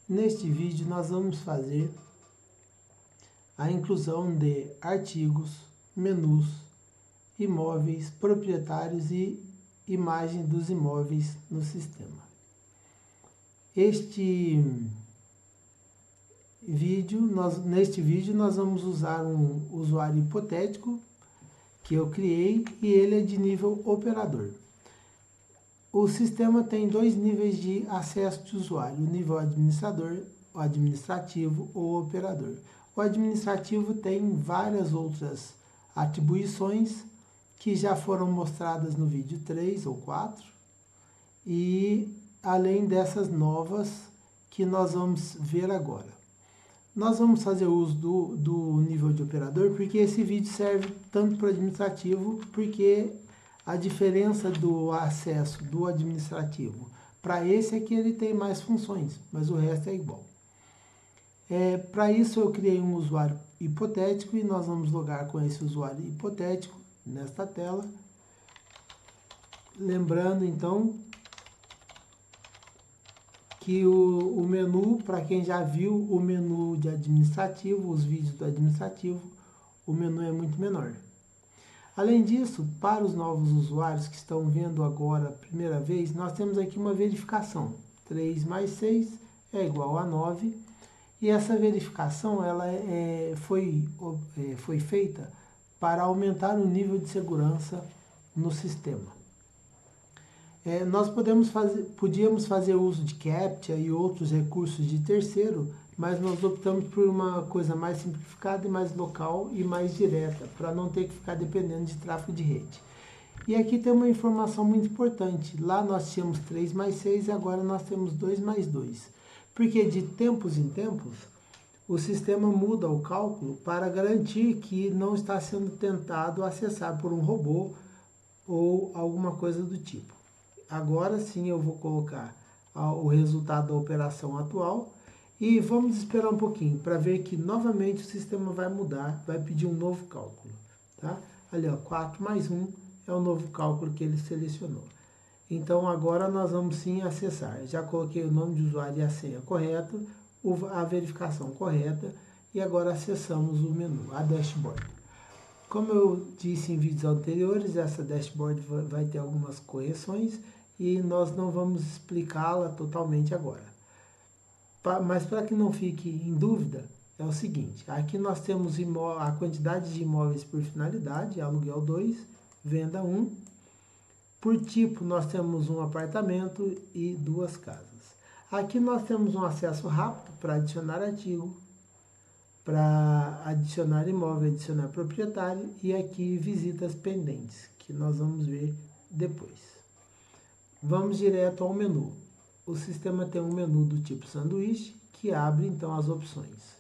Neste vídeo nós vamos fazer a inclusão de artigos, menus, imóveis, proprietários e imagem dos imóveis no sistema. Neste vídeo nós vamos usar um usuário hipotético que eu criei e ele é de nível operador. O sistema tem dois níveis de acesso de usuário, o nível administrador, o administrativo ou operador. O administrativo tem várias outras atribuições que já foram mostradas no vídeo 3 ou 4 e além dessas novas que nós vamos ver agora. Nós vamos fazer uso do nível de operador porque esse vídeo serve tanto para o administrativo, porque a diferença do acesso do administrativo para esse é que ele tem mais funções, mas o resto é igual. Para isso eu criei um usuário hipotético e nós vamos logar com esse usuário hipotético nesta tela. Lembrando então que o menu, para quem já viu o menu de administrativo, os vídeos do administrativo, o menu é muito menor. Além disso, para os novos usuários que estão vendo agora a primeira vez, nós temos aqui uma verificação. 3 mais 6 é igual a 9. E essa verificação ela foi feita para aumentar o nível de segurança no sistema. Nós podíamos fazer uso de CAPTCHA e outros recursos de terceiro, mas nós optamos por uma coisa mais simplificada e mais local e mais direta, para não ter que ficar dependendo de tráfego de rede. E aqui tem uma informação muito importante. Lá nós tínhamos 3 mais 6 e agora nós temos 2 mais 2. Porque de tempos em tempos, o sistema muda o cálculo para garantir que não está sendo tentado acessar por um robô ou alguma coisa do tipo. Agora sim eu vou colocar o resultado da operação atual e vamos esperar um pouquinho para ver que novamente o sistema vai mudar, vai pedir um novo cálculo. Tá? Ali, ó, 4 mais 1 é o novo cálculo que ele selecionou. Então agora nós vamos sim acessar. Já coloquei o nome de usuário e a senha correta, a verificação correta e agora acessamos o menu, a dashboard. Como eu disse em vídeos anteriores, essa dashboard vai ter algumas correções e nós não vamos explicá-la totalmente agora. Mas para que não fique em dúvida, é o seguinte, aqui nós temos a quantidade de imóveis por finalidade, aluguel 2, venda 1. Por tipo, nós temos um apartamento e 2 casas. Aqui nós temos um acesso rápido para adicionar artigo, para adicionar imóvel, adicionar proprietário e aqui visitas pendentes, que nós vamos ver depois. Vamos direto ao menu. O sistema tem um menu do tipo sanduíche, que abre então as opções.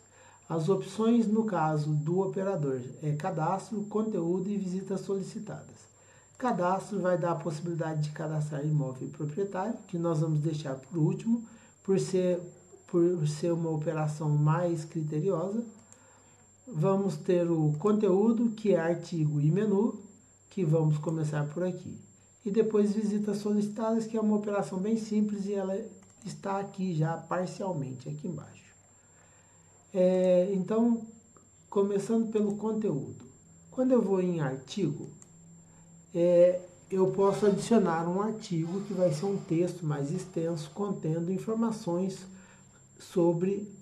As opções, no caso do operador, é cadastro, conteúdo e visitas solicitadas. Cadastro vai dar a possibilidade de cadastrar imóvel e proprietário, que nós vamos deixar por último, por ser uma operação mais criteriosa. Vamos ter o conteúdo, que é artigo e menu, que vamos começar por aqui. E depois visitas solicitadas, que é uma operação bem simples e ela está aqui já parcialmente, aqui embaixo. Então, começando pelo conteúdo. Quando eu vou em artigo, eu posso adicionar um artigo que vai ser um texto mais extenso, contendo informações sobre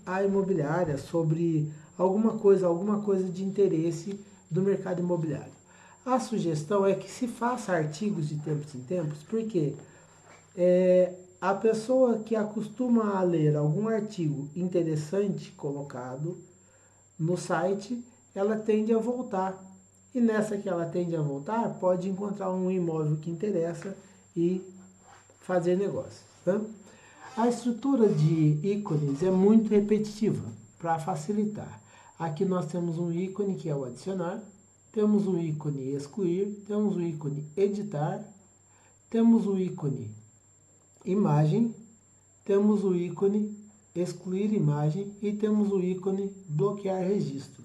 a imobiliária, sobre alguma coisa de interesse do mercado imobiliário. A sugestão é que se faça artigos de tempos em tempos, porque a pessoa que acostuma a ler algum artigo interessante colocado no site, ela tende a voltar. E nessa que ela tende a voltar, pode encontrar um imóvel que interessa e fazer negócio. Tá? A estrutura de ícones é muito repetitiva, para facilitar. Aqui nós temos um ícone que é o adicionar, temos um ícone excluir, temos um ícone editar, temos o ícone imagem, temos o ícone excluir imagem e temos o ícone bloquear registro.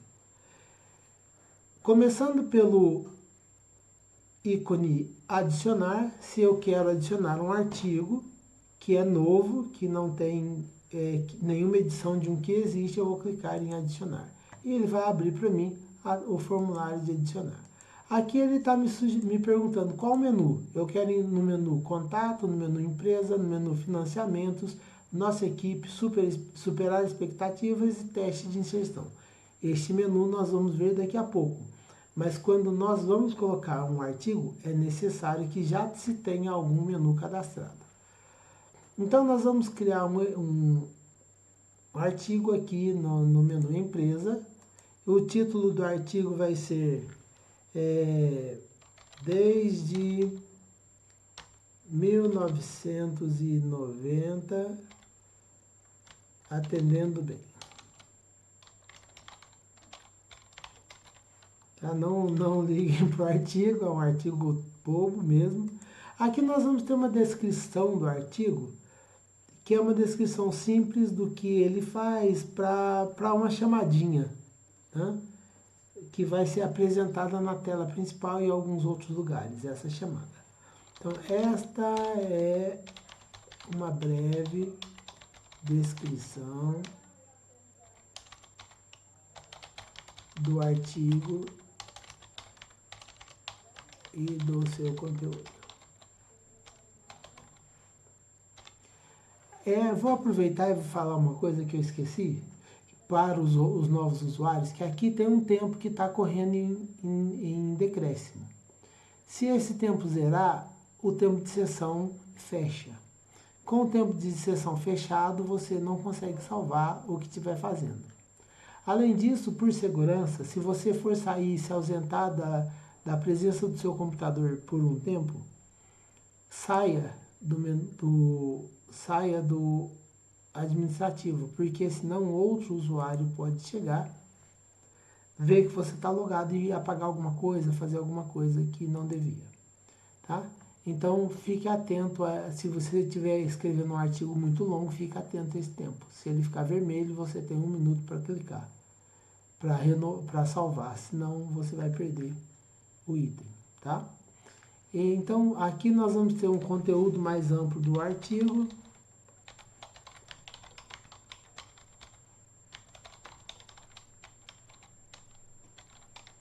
Começando pelo ícone adicionar, se eu quero adicionar um artigo que é novo, que não tem nenhuma edição de um que existe, eu vou clicar em adicionar. E ele vai abrir para mim o formulário de adicionar. Aqui ele está me perguntando qual menu. Eu quero ir no menu contato, no menu empresa, no menu financiamentos, nossa equipe, superar expectativas e teste de inserção. Este menu nós vamos ver daqui a pouco. Mas quando nós vamos colocar um artigo, é necessário que já se tenha algum menu cadastrado. Então nós vamos criar um artigo aqui no menu empresa. O título do artigo vai ser desde 1990 atendendo bem. Tá? Não liguem para o artigo, é um artigo bobo mesmo. Aqui nós vamos ter uma descrição do artigo, que é uma descrição simples do que ele faz para uma chamadinha, né? Que vai ser apresentada na tela principal e em alguns outros lugares, essa chamada. Então, esta é uma breve descrição do artigo e do seu conteúdo. Vou aproveitar e vou falar uma coisa que eu esqueci para os novos usuários, que aqui tem um tempo que está correndo em decréscimo. Se esse tempo zerar, o tempo de sessão fecha. Com o tempo de sessão fechado, você não consegue salvar o que estiver fazendo. Além disso, por segurança, se você for sair e se ausentar da presença do seu computador por um tempo, saia do administrativo, porque senão outro usuário pode chegar, ver que você está logado e apagar alguma coisa, fazer alguma coisa que não devia, tá? Então, fique atento, se você estiver escrevendo um artigo muito longo, fique atento a esse tempo. Se ele ficar vermelho, você tem 1 minuto para clicar, para salvar, senão você vai perder o item, tá? Então, aqui nós vamos ter um conteúdo mais amplo do artigo.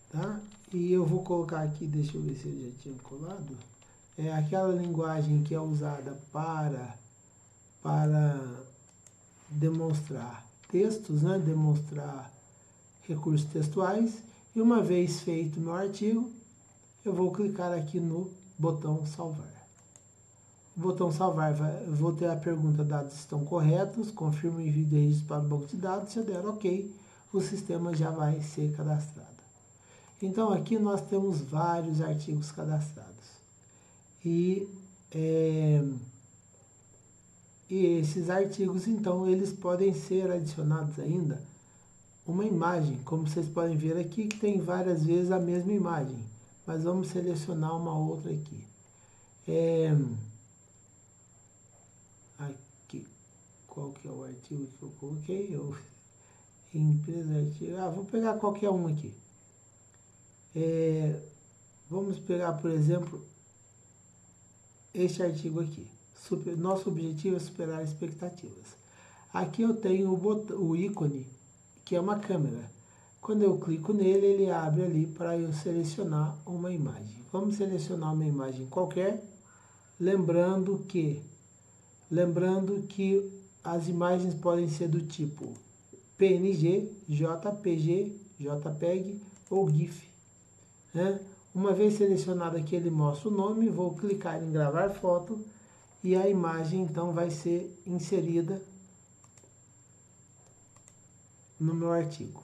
Tá? E eu vou colocar aqui, deixa eu ver se eu já tinha colado, aquela linguagem que é usada para demonstrar textos, né? Demonstrar recursos textuais. E uma vez feito meu artigo, eu vou clicar aqui no botão salvar. O botão salvar, vou ter a pergunta: dados estão corretos, confirma o envio de registro para o banco de dados. Se eu der OK, o sistema já vai ser cadastrado. Então, aqui nós temos vários artigos cadastrados. E esses artigos, então, eles podem ser adicionados ainda uma imagem. Como vocês podem ver aqui, que tem várias vezes a mesma imagem. Mas vamos selecionar uma outra aqui. Aqui, qual que é o artigo que eu coloquei? Empresa, artigo. Vou pegar qualquer um aqui. Vamos pegar, por exemplo, este artigo aqui. Nosso objetivo é superar expectativas. Aqui eu tenho o ícone, que é uma câmera. Quando eu clico nele, ele abre ali para eu selecionar uma imagem. Vamos selecionar uma imagem qualquer, lembrando que as imagens podem ser do tipo PNG, JPG, JPEG ou GIF. Né? Uma vez selecionado aqui, ele mostra o nome, vou clicar em gravar foto e a imagem então vai ser inserida no meu artigo.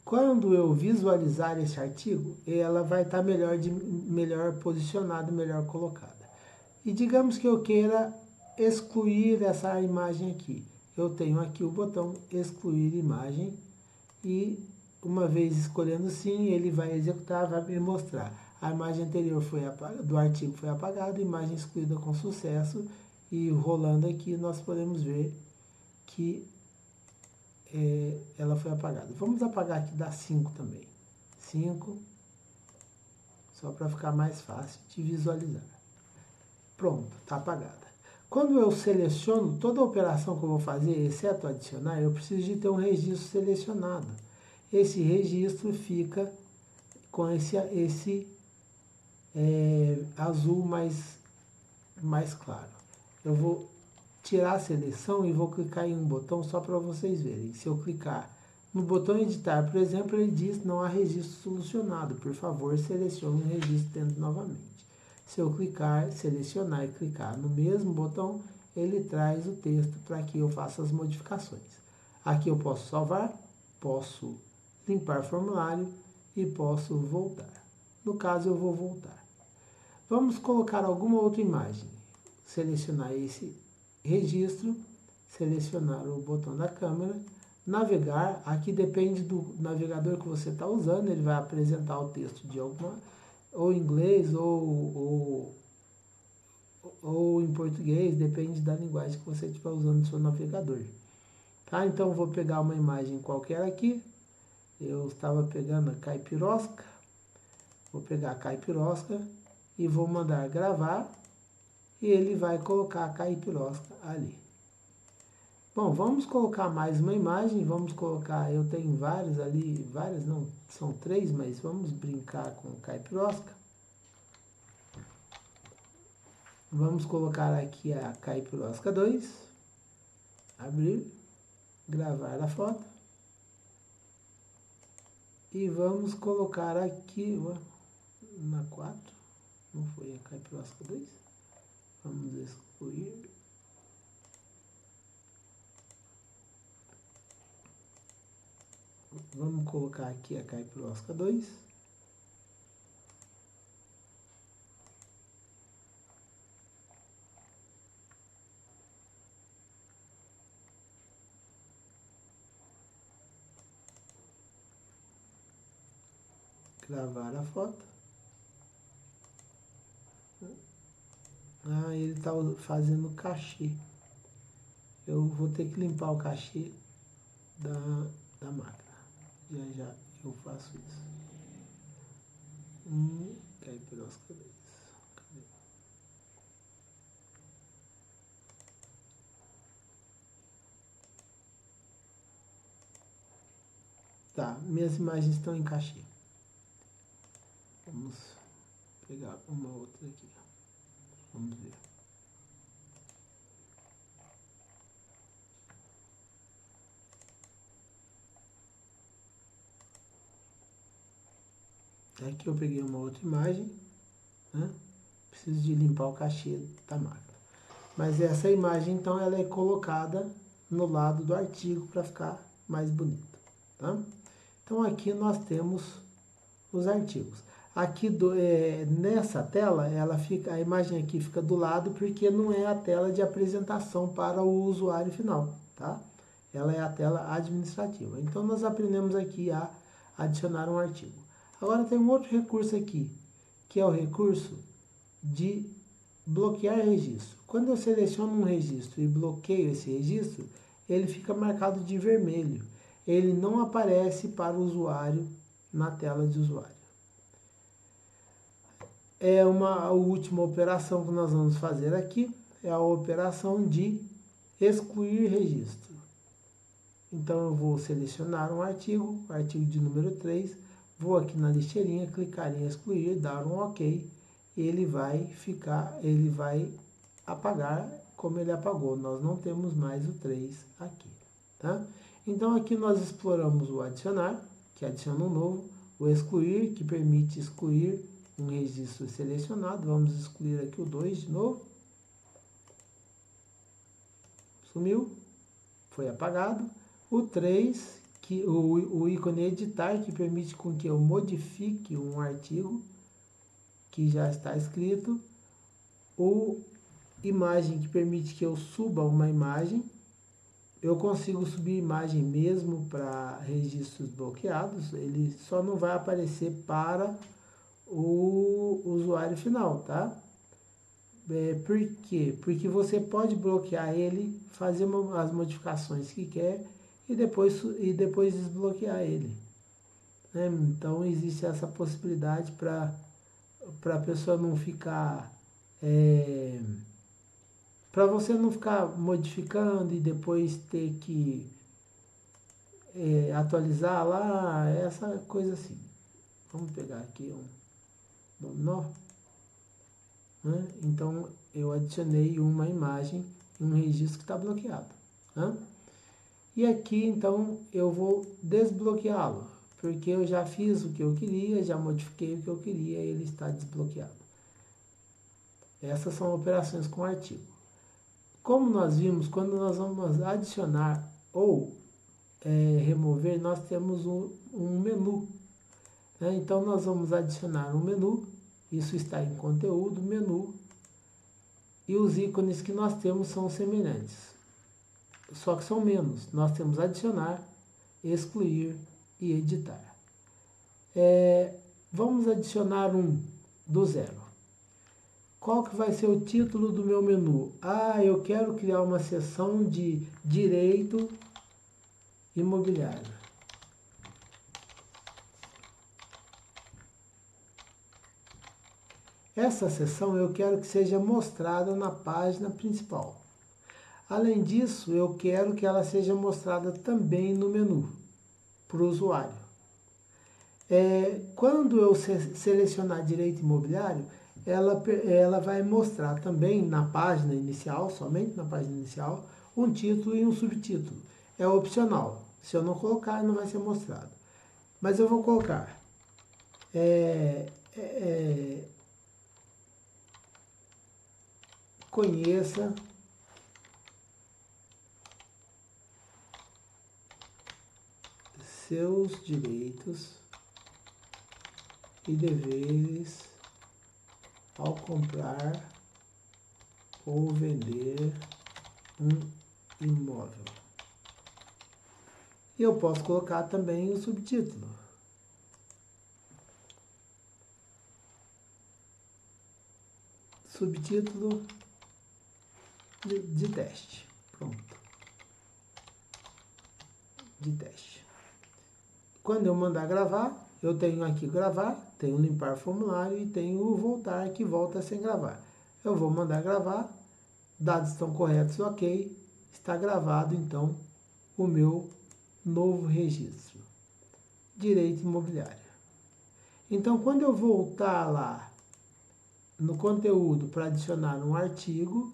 Quando eu visualizar esse artigo, ela vai estar melhor posicionada, melhor colocada. E digamos que eu queira excluir essa imagem aqui. Eu tenho aqui o botão excluir imagem e uma vez escolhendo sim, ele vai executar, vai me mostrar. A imagem anterior do artigo foi apagada, imagem excluída com sucesso. E rolando aqui, nós podemos ver que ela foi apagada. Vamos apagar aqui da 5 também. 5, só para ficar mais fácil de visualizar. Pronto, está apagada. Quando eu seleciono toda a operação que eu vou fazer, exceto adicionar, eu preciso de ter um registro selecionado. Esse registro fica com esse azul mais claro. Eu vou tirar a seleção e vou clicar em um botão só para vocês verem. Se eu clicar no botão editar, por exemplo, ele diz não há registro solucionado. Por favor, selecione o registro dentro novamente. Se eu clicar, selecionar e clicar no mesmo botão, ele traz o texto para que eu faça as modificações. Aqui eu posso salvar, posso limpar formulário e posso voltar. No caso, eu vou voltar. Vamos colocar alguma outra imagem. Selecionar esse registro, selecionar o botão da câmera, navegar, aqui depende do navegador que você está usando, ele vai apresentar o texto de alguma, ou em inglês ou em português, depende da linguagem que você estiver usando no seu navegador. Tá? Então eu vou pegar uma imagem qualquer aqui, eu estava pegando a caipirosca, vou pegar a caipirosca e vou mandar gravar, e ele vai colocar a caipirosca ali. Bom, vamos colocar mais uma imagem, vamos colocar, eu tenho várias ali, várias não, são 3, mas vamos brincar com caipirosca. Vamos colocar aqui a caipirosca 2, abrir, gravar a foto. E vamos colocar aqui, na 4, não foi a caipirosca 2, vamos excluir. Vamos colocar aqui a caipirosca 2. Gravar a foto. Ah, ele está fazendo cachê. Eu vou ter que limpar o cachê da máquina. Já eu faço isso. Caipirosca 2. Cadê? Tá, minhas imagens estão em cachê. Vamos pegar uma outra aqui. Vamos ver. Aqui eu peguei uma outra imagem, né? Preciso de limpar o cachê da máquina. Mas essa imagem, então, ela é colocada no lado do artigo para ficar mais bonito, tá? Então, aqui nós temos os artigos. Aqui nessa tela, a imagem aqui fica do lado porque não é a tela de apresentação para o usuário final, tá? Ela é a tela administrativa. Então, nós aprendemos aqui a adicionar um artigo. Agora tem um outro recurso aqui, que é o recurso de bloquear registro. Quando eu seleciono um registro e bloqueio esse registro, ele fica marcado de vermelho. Ele não aparece para o usuário na tela de usuário. A última operação que nós vamos fazer aqui é a operação de excluir registro. Então eu vou selecionar um artigo, artigo de número 3, vou aqui na listeirinha, clicar em excluir, dar um OK, e ele vai apagar como ele apagou. Nós não temos mais o 3 aqui, tá? Então aqui nós exploramos o adicionar, que adiciona um novo, o excluir, que permite excluir um registro selecionado. Vamos excluir aqui o 2 de novo. Sumiu, foi apagado. O 3, o ícone editar, que permite com que eu modifique um artigo que já está escrito. O imagem, que permite que eu suba uma imagem. Eu consigo subir imagem mesmo para registros bloqueados, ele só não vai aparecer para o usuário final, tá? Por quê? Porque você pode bloquear ele, fazer as modificações que quer e depois desbloquear ele, né? Então existe essa possibilidade para a pessoa não ficar Para você não ficar modificando e depois ter que atualizar lá, essa coisa assim. Vamos pegar aqui um dominó. Né? Então, eu adicionei uma imagem em um registro que está bloqueado. Né? E aqui, então, eu vou desbloqueá-lo, porque eu já fiz o que eu queria, já modifiquei o que eu queria e ele está desbloqueado. Essas são operações com artigo. Como nós vimos, quando nós vamos adicionar ou remover, nós temos um menu. Né? Então, nós vamos adicionar um menu, isso está em conteúdo, menu, e os ícones que nós temos são semelhantes, só que são menos. Nós temos adicionar, excluir e editar. Vamos adicionar um do zero. Qual que vai ser o título do meu menu? Eu quero criar uma seção de direito imobiliário. Essa seção eu quero que seja mostrada na página principal. Além disso, eu quero que ela seja mostrada também no menu, para o usuário. Quando eu selecionar direito imobiliário, ela vai mostrar também na página inicial, somente na página inicial, um título e um subtítulo. É opcional. Se eu não colocar, não vai ser mostrado. Mas eu vou colocar. Conheça seus direitos e deveres ao comprar ou vender um imóvel. E eu posso colocar também o subtítulo. Subtítulo de teste. Pronto. De teste. Quando eu mandar gravar, eu tenho aqui gravar, tenho limpar formulário e tenho voltar, que volta sem gravar. Eu vou mandar gravar, dados estão corretos, ok, está gravado então o meu novo registro. Direito imobiliário. Então, quando eu voltar lá no conteúdo para adicionar um artigo,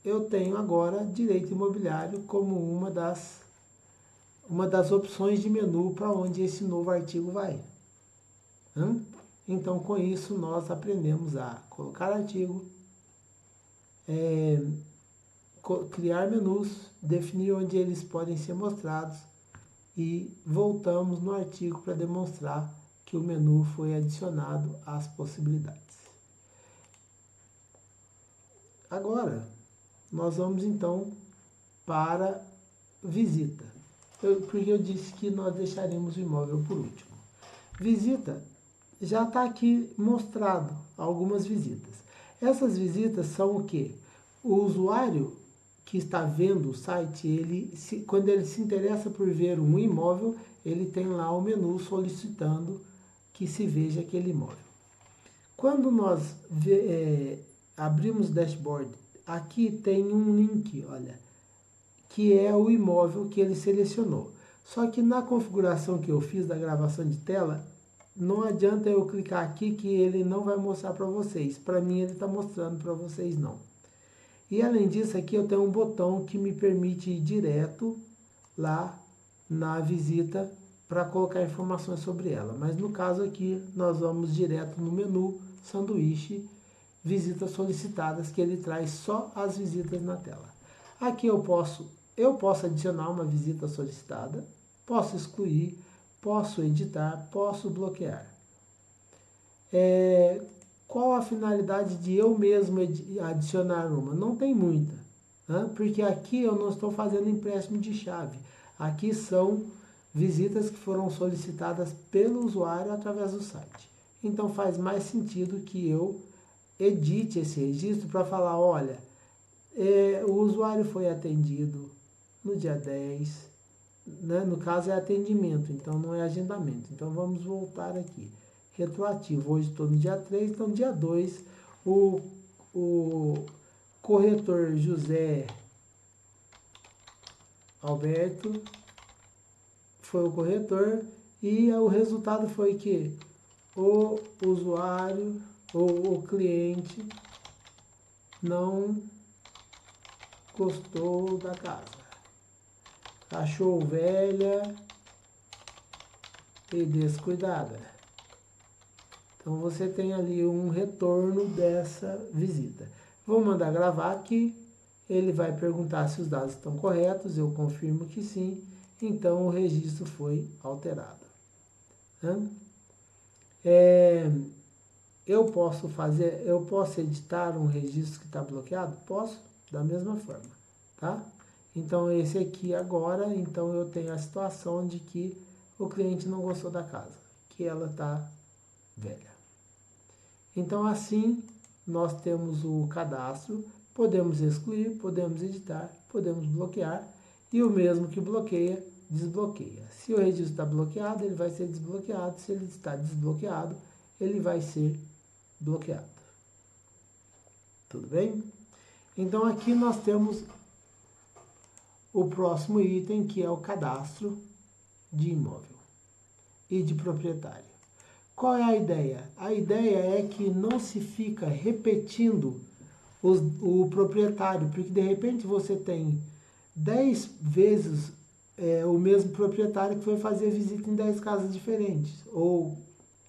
eu tenho agora direito imobiliário como uma das opções de menu para onde esse novo artigo vai. Então, com isso, nós aprendemos a colocar artigo, criar menus, definir onde eles podem ser mostrados e voltamos no artigo para demonstrar que o menu foi adicionado às possibilidades. Agora, nós vamos então para visita. Porque eu disse que nós deixaremos o imóvel por último. Visita, já está aqui mostrado algumas visitas. Essas visitas são o quê? O usuário que está vendo o site, quando ele se interessa por ver um imóvel, ele tem lá o menu solicitando que se veja aquele imóvel. Quando nós abrimos o dashboard, aqui tem um link, olha, que é o imóvel que ele selecionou. Só que na configuração que eu fiz da gravação de tela, não adianta eu clicar aqui que ele não vai mostrar para vocês. Para mim ele está mostrando, para vocês não. E além disso, aqui eu tenho um botão que me permite ir direto lá na visita para colocar informações sobre ela. Mas no caso aqui, nós vamos direto no menu, sanduíche, visitas solicitadas, que ele traz só as visitas na tela. Aqui eu posso adicionar uma visita solicitada, posso excluir, posso editar, posso bloquear. Qual a finalidade de eu mesmo adicionar uma? Não tem muita, né? Porque aqui eu não estou fazendo empréstimo de chave. Aqui são visitas que foram solicitadas pelo usuário através do site. Então faz mais sentido que eu edite esse registro para falar, olha, o usuário foi atendido no dia 10, né? No caso é atendimento, então não é agendamento. Então vamos voltar aqui. Retroativo, hoje estou no dia 3, então no dia 2, corretor José Alberto foi o corretor e o resultado foi que o usuário ou o cliente não gostou da casa. Achou velha e descuidada. Então você tem ali um retorno dessa visita. Vou mandar gravar aqui. Ele vai perguntar se os dados estão corretos. Eu confirmo que sim. Então o registro foi alterado. Eu posso editar um registro que está bloqueado? Posso, da mesma forma, tá? Então esse aqui agora, então eu tenho a situação de que o cliente não gostou da casa, que ela está velha. Então assim nós temos o cadastro, podemos excluir, podemos editar, podemos bloquear e o mesmo que bloqueia, desbloqueia. Se o registro está bloqueado, ele vai ser desbloqueado, se ele está desbloqueado, ele vai ser bloqueado. Tudo bem? Então aqui nós temos o próximo item, que é o cadastro de imóvel e de proprietário. Qual é a ideia? A ideia é que não se fica repetindo o proprietário, porque de repente você tem 10 vezes o mesmo proprietário que foi fazer visita em 10 casas diferentes. Ou,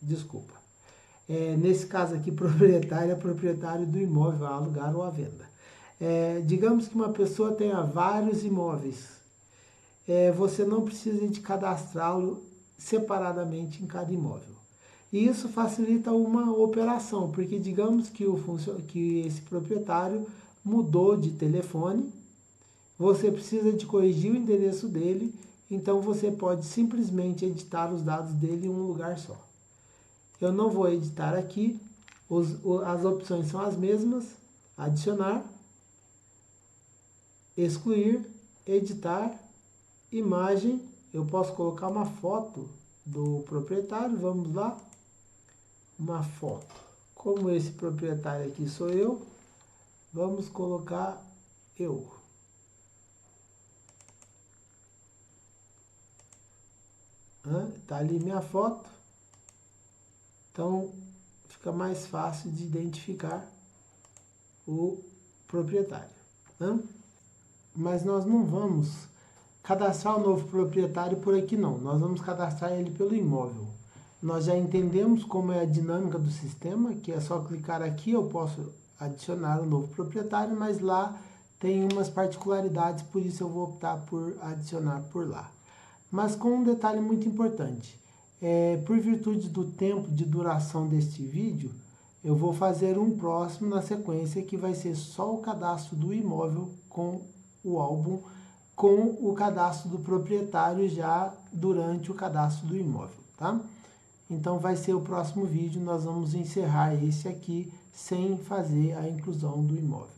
desculpa, nesse caso aqui, proprietário é proprietário do imóvel a alugar ou à venda. Digamos que uma pessoa tenha vários imóveis. Você não precisa de cadastrá-lo separadamente em cada imóvel. E isso facilita uma operação, porque digamos que esse proprietário mudou de telefone, você precisa de corrigir o endereço dele, então você pode simplesmente editar os dados dele em um lugar só. Eu não vou editar aqui, as opções são as mesmas: adicionar, excluir, editar, imagem. Eu posso colocar uma foto do proprietário, vamos lá, uma foto. Como esse proprietário aqui sou eu, vamos colocar eu. Tá ali minha foto, então fica mais fácil de identificar o proprietário. Mas nós não vamos cadastrar o novo proprietário por aqui não, nós vamos cadastrar ele pelo imóvel. Nós já entendemos como é a dinâmica do sistema, que é só clicar aqui, eu posso adicionar o novo proprietário, mas lá tem umas particularidades, por isso eu vou optar por adicionar por lá. Mas com um detalhe muito importante, por virtude do tempo de duração deste vídeo, eu vou fazer um próximo na sequência que vai ser só o cadastro do imóvel com o álbum, com o cadastro do proprietário já durante o cadastro do imóvel, tá? Então vai ser o próximo vídeo, nós vamos encerrar esse aqui sem fazer a inclusão do imóvel.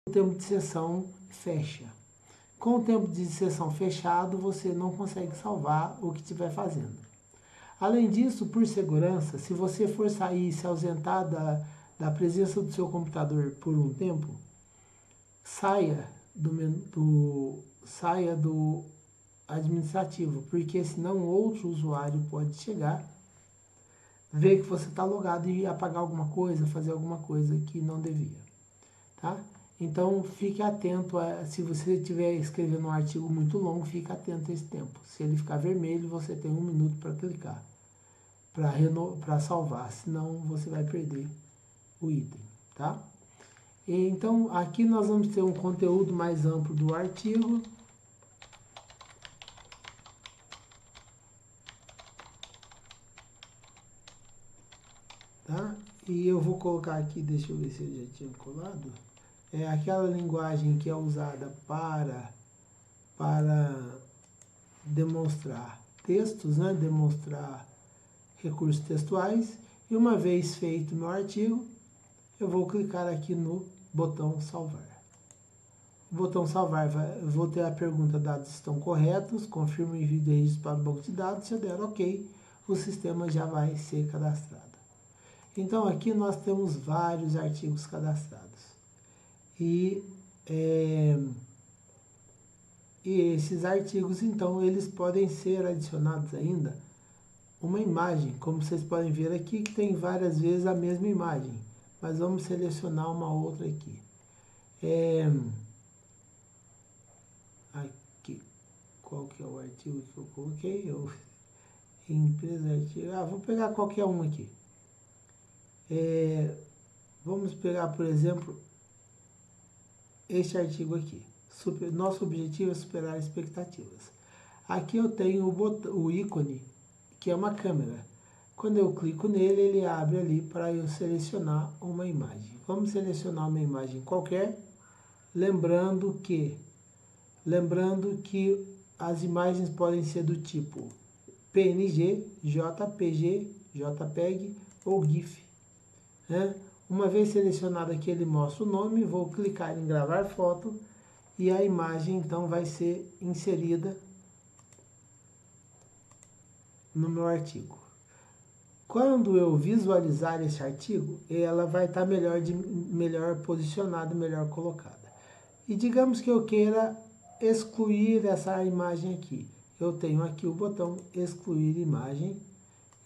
o tempo de sessão fecha. Com o tempo de sessão fechado, você não consegue salvar o que estiver fazendo. Além disso, por segurança, se você for sair e se ausentar da presença do seu computador por um tempo, saia do administrativo, porque senão outro usuário pode chegar, ver que você está logado e apagar alguma coisa, fazer alguma coisa que não devia, tá? Então, fique atento, se você estiver escrevendo um artigo muito longo, fique atento a esse tempo. Se ele ficar vermelho, você tem 1 minuto para clicar, para salvar, senão você vai perder o item, tá? Então, aqui nós vamos ter um conteúdo mais amplo do artigo. Tá? E eu vou colocar aqui, deixa eu ver se eu já tinha colado. É aquela linguagem que é usada para demonstrar textos, né? Demonstrar recursos textuais. E uma vez feito meu artigo, eu vou clicar aqui no botão salvar. O botão salvar, vou ter a pergunta: dados estão corretos, confirma o envio de registro para o banco de dados. Se eu der OK, o sistema já vai ser cadastrado. Então, aqui nós temos vários artigos cadastrados. E esses artigos, então, eles podem ser adicionados ainda uma imagem, como vocês podem ver aqui, que tem várias vezes a mesma imagem. Mas vamos selecionar uma outra aqui. Aqui, qual que é o artigo que eu coloquei? Empresa artigo. Vou pegar qualquer um aqui. Vamos pegar, por exemplo, este artigo aqui. Nosso objetivo é superar expectativas. Aqui eu tenho o ícone, que é uma câmera. Quando eu clico nele, ele abre ali para eu selecionar uma imagem. Vamos selecionar uma imagem qualquer, lembrando que as imagens podem ser do tipo PNG, JPG, JPEG ou GIF, né? Uma vez selecionado aqui, ele mostra o nome, vou clicar em gravar foto e a imagem então vai ser inserida no meu artigo. Quando eu visualizar esse artigo, ela vai estar melhor posicionada, melhor colocada. E digamos que eu queira excluir essa imagem aqui. Eu tenho aqui o botão excluir imagem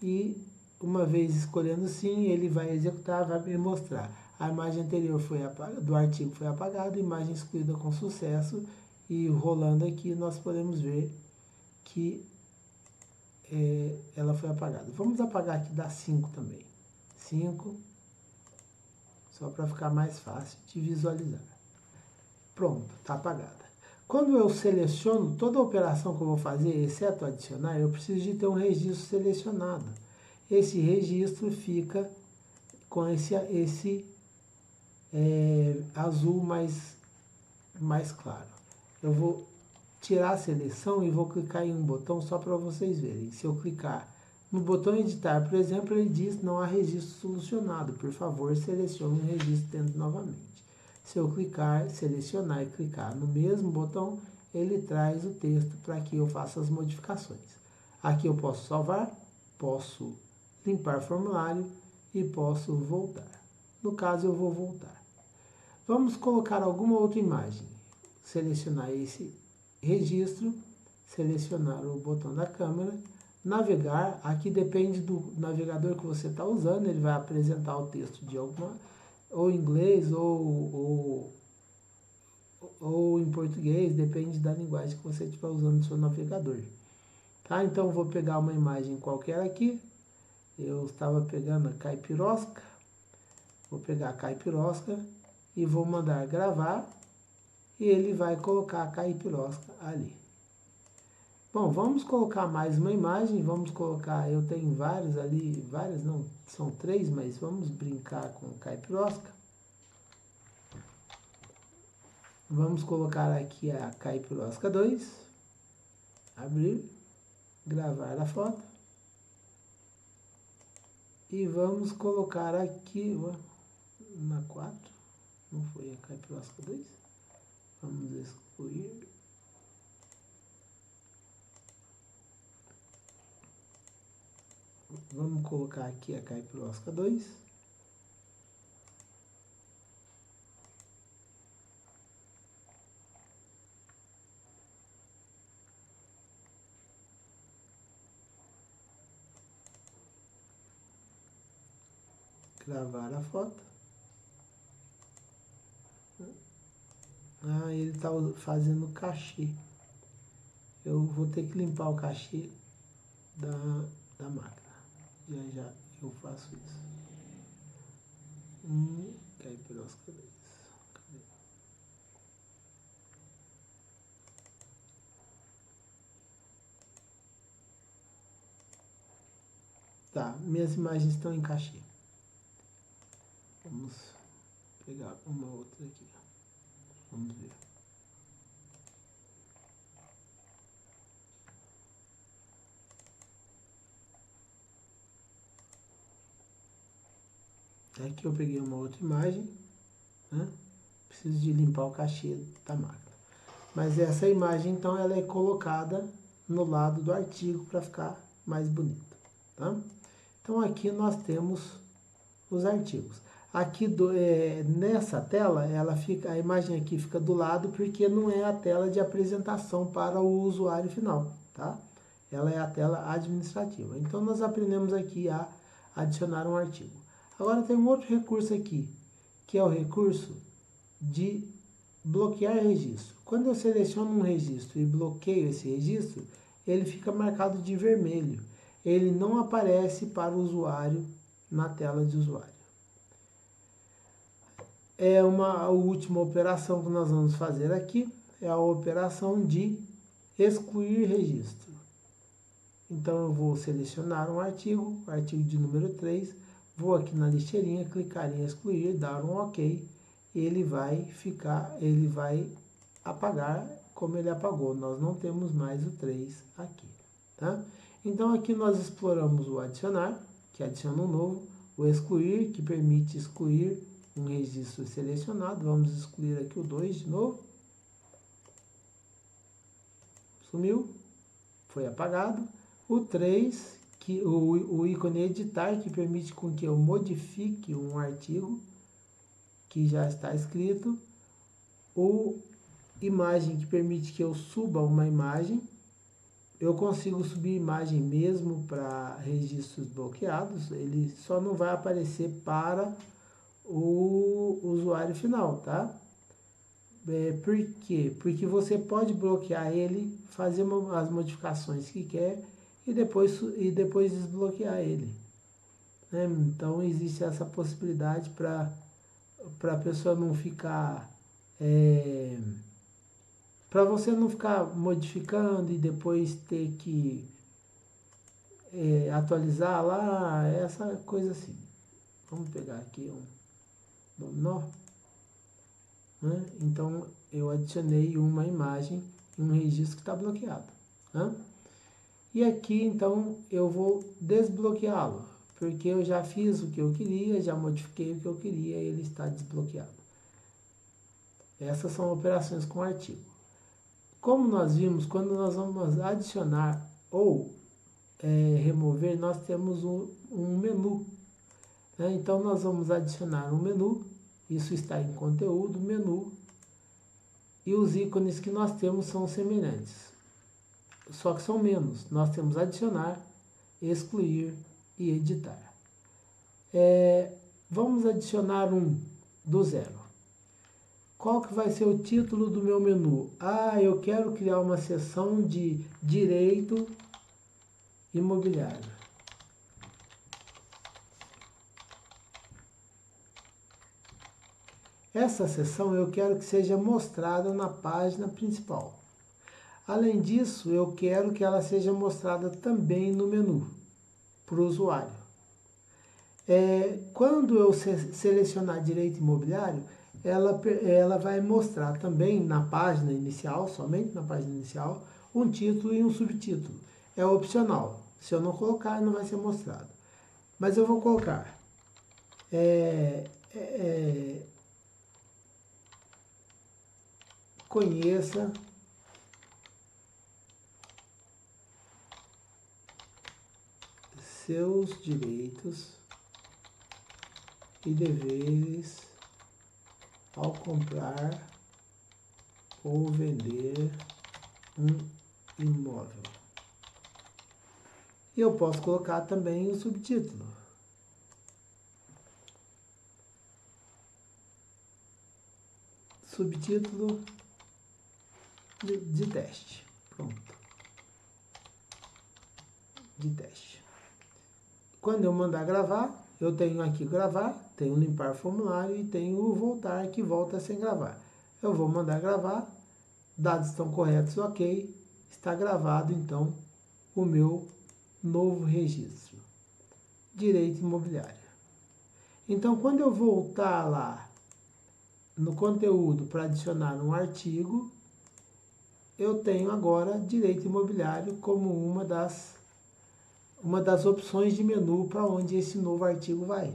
e uma vez escolhendo sim, ele vai executar, vai me mostrar. A imagem anterior do artigo foi apagada, imagem excluída com sucesso, e rolando aqui nós podemos ver que ela foi apagada. Vamos apagar aqui da 5 também. 5, só para ficar mais fácil de visualizar. Pronto, está apagada. Quando eu seleciono toda a operação que eu vou fazer, exceto adicionar, eu preciso de ter um registro selecionado. Esse registro fica com esse azul mais claro. Eu vou tirar a seleção e vou clicar em um botão só para vocês verem. Se eu clicar no botão editar, por exemplo, ele diz não há registro solucionado. Por favor, selecione o registro dentro novamente. Se eu clicar, selecionar e clicar no mesmo botão, ele traz o texto para que eu faça as modificações. Aqui eu posso salvar, posso limpar formulário e posso voltar. No caso, eu vou voltar. Vamos colocar alguma outra imagem. Selecionar esse registro, selecionar o botão da câmera, navegar. Aqui depende do navegador que você está usando, ele vai apresentar o texto de alguma, ou em inglês ou em português, depende da linguagem que você estiver usando no seu navegador. Tá? Então, vou pegar uma imagem qualquer aqui. Eu estava pegando a caipirosca. Vou pegar a caipirosca e vou mandar gravar. E ele vai colocar a caipirosca ali. Bom, vamos colocar mais uma imagem. Vamos colocar, eu tenho várias ali, várias não, são 3, mas vamos brincar com caipirosca. Vamos colocar aqui a caipirosca 2. Abrir, gravar a foto. E vamos colocar aqui na 4. Não foi a caipirosca 2. Vamos excluir. Vamos colocar aqui a caipirosca 2. Gravar a foto. Ah, ele está fazendo cachê. Eu vou ter que limpar o cachê da máquina. Já eu faço isso. Caipirosca 2. Cadê? Tá, minhas imagens estão em cachê. Vamos pegar uma outra aqui. Vamos ver. Aqui eu peguei uma outra imagem, né? Preciso de limpar o cachê da máquina. Mas essa imagem, então, ela é colocada no lado do artigo para ficar mais bonito, tá? Então, aqui nós temos os artigos. Aqui nessa tela, a imagem aqui fica do lado porque não é a tela de apresentação para o usuário final, tá? Ela é a tela administrativa. Então, nós aprendemos aqui a adicionar um artigo. Agora tem um outro recurso aqui, que é o recurso de bloquear registro. Quando eu seleciono um registro e bloqueio esse registro, ele fica marcado de vermelho. Ele não aparece para o usuário na tela de usuário. A última operação que nós vamos fazer aqui é a operação de excluir registro. Então eu vou selecionar um artigo, artigo de número 3, vou aqui na listeirinha, clicar em excluir, dar um OK, e ele vai apagar como ele apagou. Nós não temos mais o 3 aqui, tá? Então aqui nós exploramos o adicionar, que adiciona um novo, o excluir, que permite excluir um registro selecionado. Vamos excluir aqui o 2 de novo. Sumiu, foi apagado. O 3, o ícone editar, que permite com que eu modifique um artigo que já está escrito. O imagem, que permite que eu suba uma imagem. Eu consigo subir imagem mesmo para registros bloqueados. Ele só não vai aparecer para o usuário final, tá? Por quê? Porque você pode bloquear ele, fazer as modificações que quer e depois desbloquear ele, né? Então existe essa possibilidade para a pessoa não ficar... para você não ficar modificando e depois ter que atualizar lá, essa coisa assim. Vamos pegar aqui um dominó, né? Então eu adicionei uma imagem em um registro que está bloqueado, né? E aqui então eu vou desbloqueá-lo, porque eu já fiz o que eu queria, já modifiquei o que eu queria e ele está desbloqueado. Essas são operações com artigo. Como nós vimos, quando nós vamos adicionar ou remover, nós temos um menu, né? Então nós vamos adicionar um menu, isso está em conteúdo, menu, e os ícones que nós temos são semelhantes, só que são menos. Nós temos adicionar, excluir e editar. Vamos adicionar um do zero. Qual que vai ser o título do meu menu? Eu quero criar uma seção de direito imobiliário. Essa seção eu quero que seja mostrada na página principal. Além disso, eu quero que ela seja mostrada também no menu, para o usuário. Quando eu selecionar direito imobiliário, ela vai mostrar também na página inicial, somente na página inicial, um título e um subtítulo. É opcional. Se eu não colocar, não vai ser mostrado. Mas eu vou colocar conheça seus direitos e deveres ao comprar ou vender um imóvel. E eu posso colocar também o subtítulo. Subtítulo de teste. Pronto. De teste. Quando eu mandar gravar, eu tenho aqui gravar, tenho limpar formulário e tenho o voltar, que volta sem gravar. Eu vou mandar gravar, dados estão corretos, ok, está gravado então o meu novo registro. Direito imobiliário. Então, quando eu voltar lá no conteúdo para adicionar um artigo, eu tenho agora direito imobiliário como uma das opções de menu para onde esse novo artigo vai.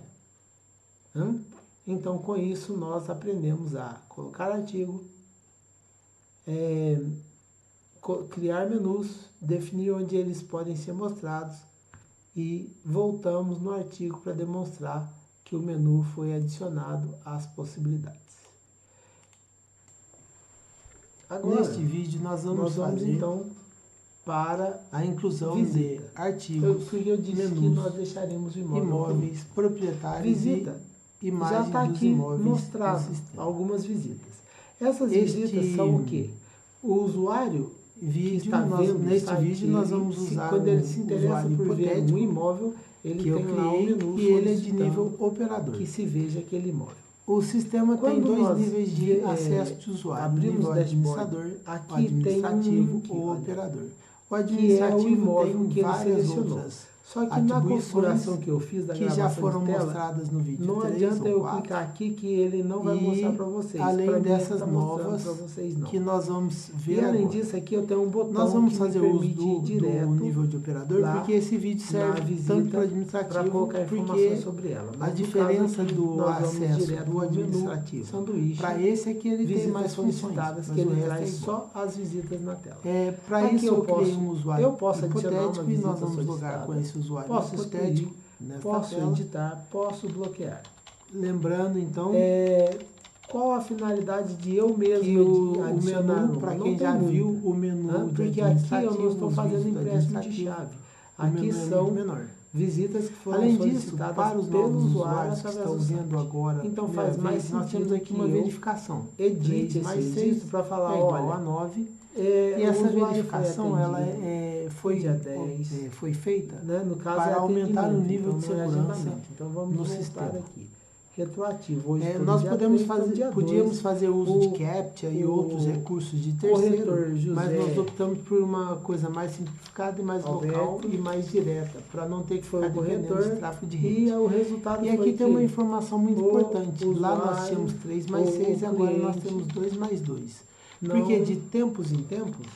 Então, com isso, nós aprendemos a colocar artigo, criar menus, definir onde eles podem ser mostrados e voltamos no artigo para demonstrar que o menu foi adicionado às possibilidades. Agora, neste vídeo nós vamos fazer então para a inclusão visita. De artigos, porque eu disse menus, que nós deixaremos o imóveis proprietários visita. E imagens já está aqui mostrado algumas visitas. Essas visitas são o quê? O usuário que está vendo neste vídeo nós vamos usar quando ele se interessa por ver um imóvel, ele que tem lá um menu e ele é de nível operador, que se veja aquele imóvel. O sistema tem dois níveis de acesso de usuário. Abrimos o administrador, aqui administrativo tem ou operador. O administrativo que é o imóvel que ele selecionou. Só que na configuração que eu fiz da gravação que já foram mostradas no vídeo, não adianta eu clicar aqui que ele não vai mostrar para vocês. Além dessas novas que nós vamos ver. E além disso aqui eu tenho um botão nós vamos fazer uso do nível de operador, porque esse vídeo serve tanto para o administrativo para colocar informações sobre ela. A diferença do acesso do administrativo para esse aqui ele tem mais funções, que ele traz só as visitas na tela. Para isso eu criei um usuário hipotético e nós vamos logar com esse usuário posso hipotético, posso tela. Editar, posso bloquear. Lembrando, então, qual a finalidade de eu mesmo adicionar o menu, para quem já viu o menu porque aqui eu não estou fazendo empréstimo de chave. Aqui são visitas que foram solicitadas para os novos usuários que estão vendo agora. Então faz mais sentido. Nós temos aqui uma verificação. Edite mais 6 para falar, olha, a 9. E essa verificação ela foi feita, né, no caso, para aumentar o nível de segurança então, vamos no sistema. Aqui. Retroativo. Hoje, nós podíamos fazer uso de CAPTCHA e outros recursos de terceiro, mas nós optamos por uma coisa mais simplificada e mais local e mais direta, para não ter que ficar dependendo de tráfego de rede. E aqui tem uma informação muito importante. Lá nós tínhamos 3 mais 6 e agora nós temos 2 mais 2. Porque de tempos em tempos,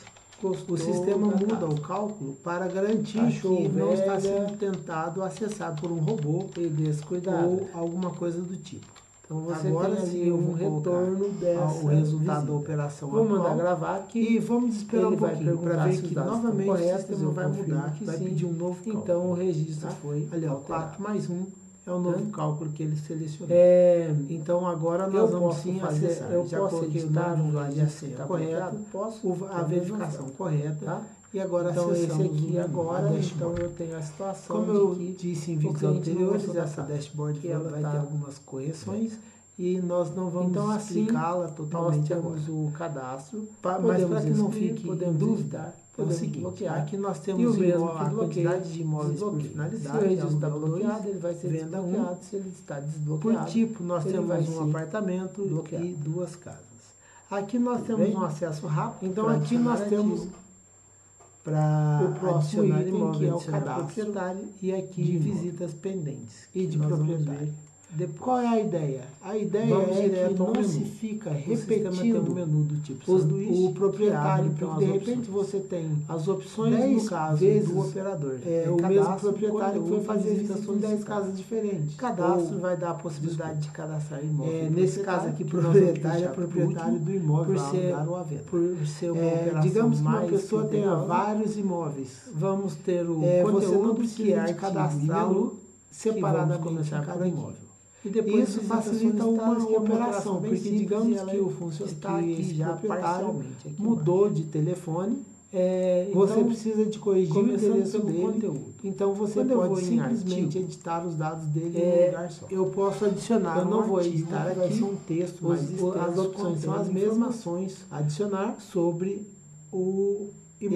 o sistema muda o cálculo para garantir que não está sendo tentado acessar por um robô ou alguma coisa do tipo. Então você agora tem ali um retorno dessa o resultado da operação atual. Vou mandar gravar aqui e vamos esperar um pouquinho para ver que novamente o sistema vai mudar, vai pedir um novo cálculo. Então o registro foi ali, 4 mais 1. É o novo cálculo que ele selecionou. Então agora nós vamos sim acessar. Eu já coloquei o dado de acesso correto, a verificação correta, tá? E agora então esse aqui agora, então eu tenho a situação como eu disse em vídeos anteriores, essa dashboard vai ter algumas correções e nós não vamos explicá-la totalmente agora. Nós temos o cadastro, mas para que não fique em dúvida, podemos bloquear. Aqui nós temos a quantidade de imóveis por finalidade. Se o registro está bloqueado, ele vai ser desbloqueado. Se ele está desbloqueado, por tipo, nós temos um apartamento e 2 casas. Aqui nós temos um acesso rápido. Então aqui nós temos para o próximo item, que é o cadastro proprietário, e aqui de visitas pendentes e de proprietário. Qual é a ideia? A ideia é que não se fica repetindo um menu do tipo o proprietário, porque de repente você tem as opções 10 no caso vezes do operador. o mesmo proprietário que foi fazer visita em 10 casas diferentes. Cadastro vai dar a possibilidade de cadastrar imóvel. Nesse caso aqui, proprietário é proprietário do imóvel, por ser uma operação digamos que uma pessoa tenha vários imóveis. Vamos ter o você não conteúdo precisa de cadastrá-lo separadamente em cada imóvel. E depois isso facilita uma operação, porque digamos que o funcionário está aqui já parcialmente mudou de telefone, você então, precisa de corrigir o endereço dele, conteúdo. então você pode simplesmente editar os dados dele em um lugar só. Eu posso adicionar eu não vou editar aqui, vai ser um texto mais extenso, as opções são as mesmas, adicionar sobre o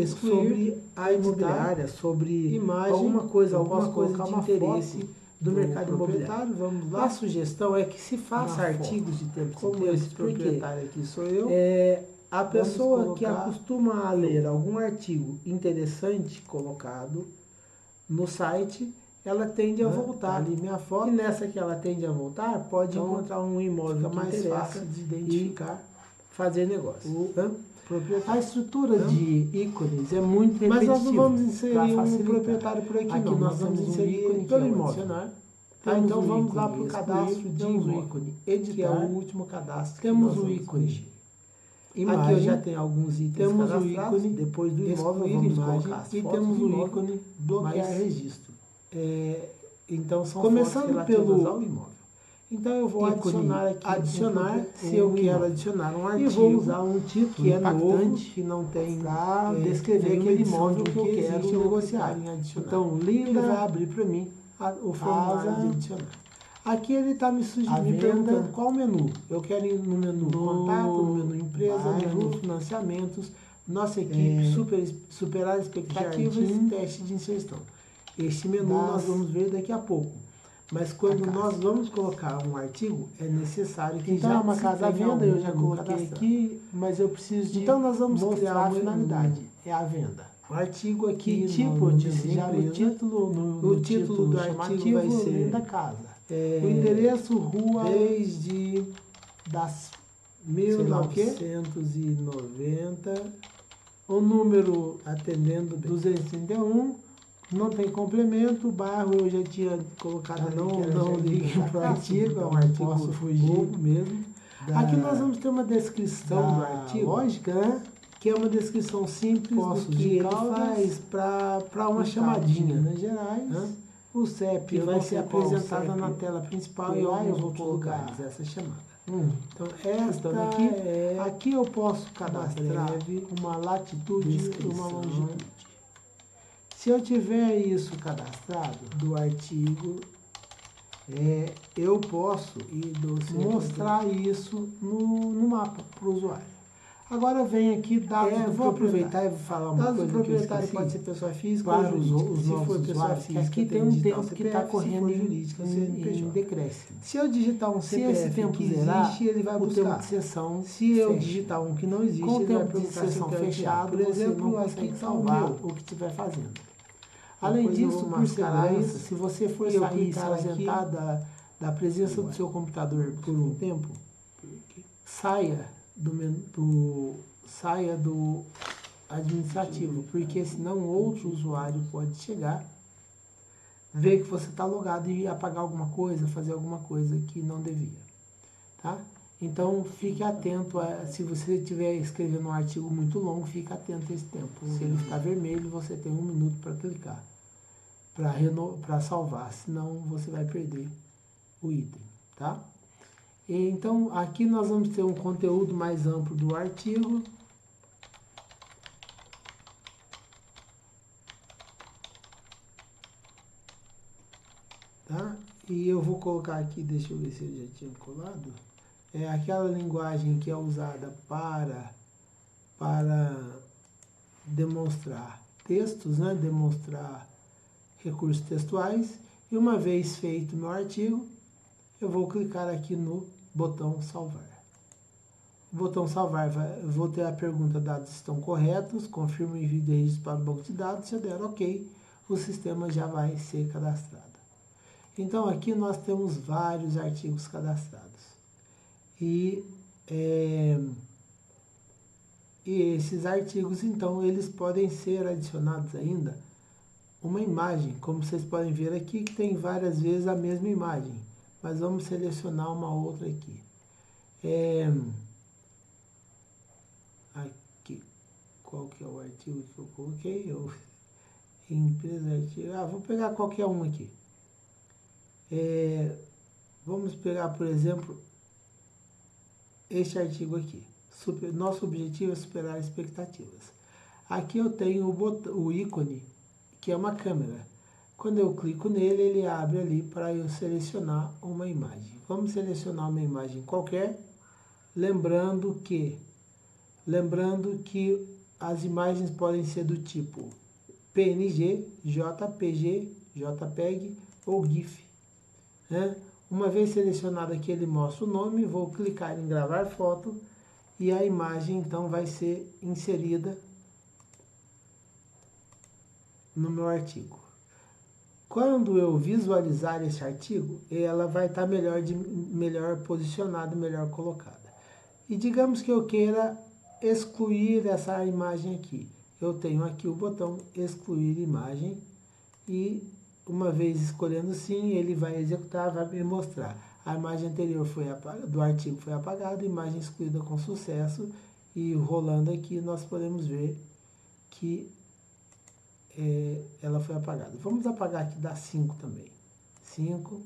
sobre a imobiliária, sobre imagem, alguma coisa de interesse do mercado imobiliário. Vamos lá. A sugestão é que se faça artigos de tempo como esse proprietário aqui sou eu. A pessoa que acostuma a ler algum artigo interessante colocado no site, ela tende a voltar. Ali minha foto. E nessa que ela tende a voltar, pode encontrar um imóvel mais fácil de identificar, fazer negócio. A estrutura de ícones é muito repetitiva. Mas nós não vamos inserir um proprietário por aqui não. Nós vamos inserir ícone pelo imóvel. Então vamos lá para o cadastro de ícone. Editar, que é o último cadastro. Temos o ícone. Imagem, aqui eu já tenho alguns itens temos o ícone, depois do imóvel vamos colocar as e fotos temos o imóvel, ícone bloquear registro. Então são começando pelo ao imóvel. Então eu vou adicionar se eu quero adicionar um artigo e vou usar um título que é impactante novo, que não tem para descrever aquele imóvel que eu quero negociar. Então Linda vai abrir para mim o formulário de adicionar. Aqui ele está me perguntando qual menu. Eu quero ir no menu contato, no menu empresa, no menu financiamentos, nossa equipe, superar expectativas e teste de inserção. Este menu nós vamos ver daqui a pouco. Mas quando nós vamos colocar um artigo, é necessário que então, já uma casa à venda, eu já coloquei aqui, mas eu preciso de então nós vamos criar a finalidade, é a venda. O artigo aqui, que tipo de o título, o título do artigo vai ser da casa. O endereço, rua, desde das 1990, o número atendendo 231, não tem complemento, o bairro eu já tinha colocado não ligue para o artigo, é um artigo posso fugir mesmo. Aqui nós vamos ter uma descrição do artigo, lógica, né? Que é uma descrição simples do que ele faz para uma chamadinha. Minas Gerais. O CEP vai ser apresentado na tela principal e lá eu vou colocar essa chamada. Então, aqui eu posso cadastrar uma latitude e uma longitude. Se eu tiver isso cadastrado do artigo, eu posso mostrar isso no mapa para o usuário. Agora vem aqui dados do vou aproveitar e vou falar uma coisa do proprietário pode ser pessoa física ou jurídica. Se for pessoa física, aqui tem um tempo que está correndo jurídica, em decréscimo. Se eu digitar um CPF esse tempo que zerar, existe, ele vai buscar. O tempo de sessão se eu digitar um que não existe, com o ele vai tempo de sessão fechado, por exemplo, você não consegue salvar o que estiver fazendo. Além disso, por segurança, se você for sair e se ausentar da presença do seu computador por um tempo, saia do administrativo, porque senão outro usuário pode chegar, ver que você está logado e apagar alguma coisa, fazer alguma coisa que não devia, tá? Então fique atento, se você estiver escrevendo um artigo muito longo, fique atento a esse tempo. Se ele ficar vermelho, você tem 1 minuto para clicar, para salvar, senão você vai perder o item, tá? Então, aqui nós vamos ter um conteúdo mais amplo do artigo. Tá? E eu vou colocar aqui, deixa eu ver se eu já tinha colado. É aquela linguagem que é usada para demonstrar textos, né? Demonstrar recursos textuais. E uma vez feito meu artigo, eu vou clicar aqui no botão salvar. O botão salvar, vou ter a pergunta: dados estão corretos, confirmo o envio de registro para o banco de dados. Se eu der OK, o sistema já vai ser cadastrado. Então aqui nós temos vários artigos cadastrados. E esses artigos, então, eles podem ser adicionados ainda uma imagem, como vocês podem ver aqui, que tem várias vezes a mesma imagem. Mas vamos selecionar uma outra aqui. Aqui, qual que é o artigo que eu coloquei? Empresa artigo. Vou pegar qualquer um aqui. Vamos pegar, por exemplo, este artigo aqui. Nosso objetivo é superar expectativas. Aqui eu tenho o ícone, que é uma câmera. Quando eu clico nele, ele abre ali para eu selecionar uma imagem. Vamos selecionar uma imagem qualquer, lembrando que as imagens podem ser do tipo PNG, JPG, JPEG ou GIF. Uma vez selecionado aqui, ele mostra o nome, vou clicar em gravar foto e a imagem então vai ser inserida no meu artigo. Quando eu visualizar esse artigo, ela vai estar melhor posicionada, melhor colocada. E digamos que eu queira excluir essa imagem aqui. Eu tenho aqui o botão excluir imagem e uma vez escolhendo sim, ele vai executar, vai me mostrar. A imagem anterior do artigo foi apagada, imagem excluída com sucesso, e rolando aqui nós podemos ver que ela foi apagada. Vamos apagar aqui da 5 também. 5,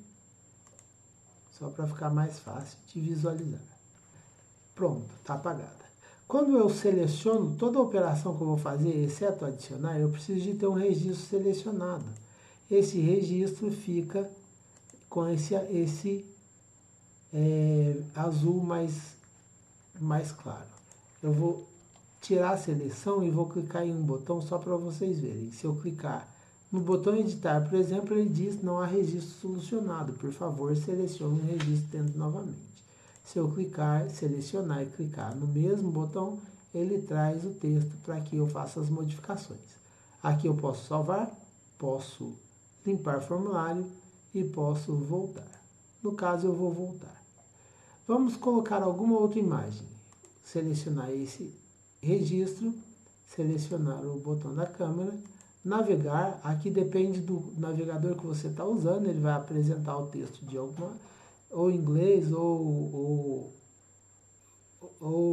só para ficar mais fácil de visualizar. Pronto, está apagada. Quando eu seleciono toda a operação que eu vou fazer, exceto adicionar, eu preciso de ter um registro selecionado. Esse registro fica com esse azul mais claro. Eu vou tirar a seleção e vou clicar em um botão só para vocês verem. Se eu clicar no botão editar, por exemplo, ele diz não há registro solucionado. Por favor, selecione o registro dentro novamente. Se eu clicar, selecionar e clicar no mesmo botão, ele traz o texto para que eu faça as modificações. Aqui eu posso salvar, posso limpar formulário e posso voltar. No caso, eu vou voltar. Vamos colocar alguma outra imagem. Selecionar esse registro, selecionar o botão da câmera, navegar, aqui depende do navegador que você está usando, ele vai apresentar o texto de alguma, ou em inglês ou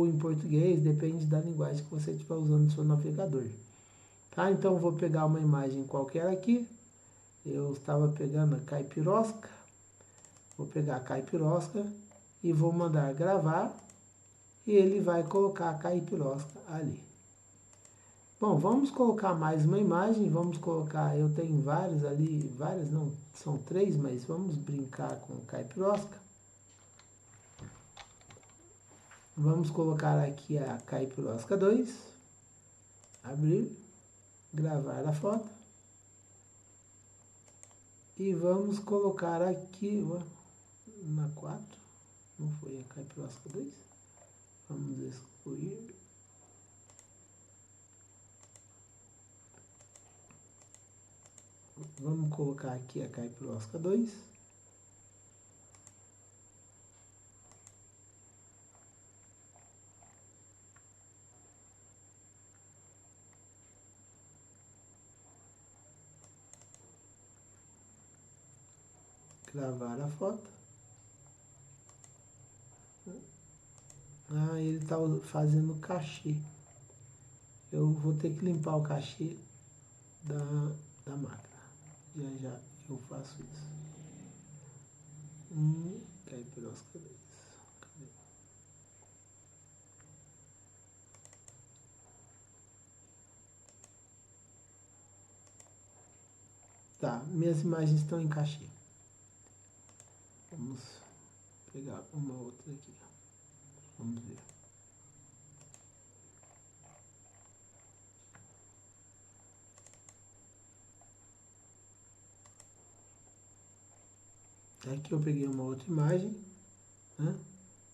em português, depende da linguagem que você estiver usando no seu navegador. Tá? Então vou pegar uma imagem qualquer aqui, eu estava pegando a caipirosca, vou pegar a caipirosca e vou mandar gravar, e ele vai colocar a caipirosca ali. Bom, vamos colocar mais uma imagem, vamos colocar, eu tenho várias ali, várias não, são 3, mas vamos brincar com caipirosca. Vamos colocar aqui a caipirosca 2, abrir, gravar a foto. E vamos colocar aqui, na 4, não foi a caipirosca 2? Vamos excluir. Vamos colocar aqui a caipirosca 2. Gravar a foto. Ele está fazendo cachê. Eu vou ter que limpar o cachê da máquina. Já eu faço isso. Caipirosca 2. Cadê? Tá, minhas imagens estão em cachê. Vamos pegar uma outra aqui. Vamos ver. Aqui eu peguei uma outra imagem, né?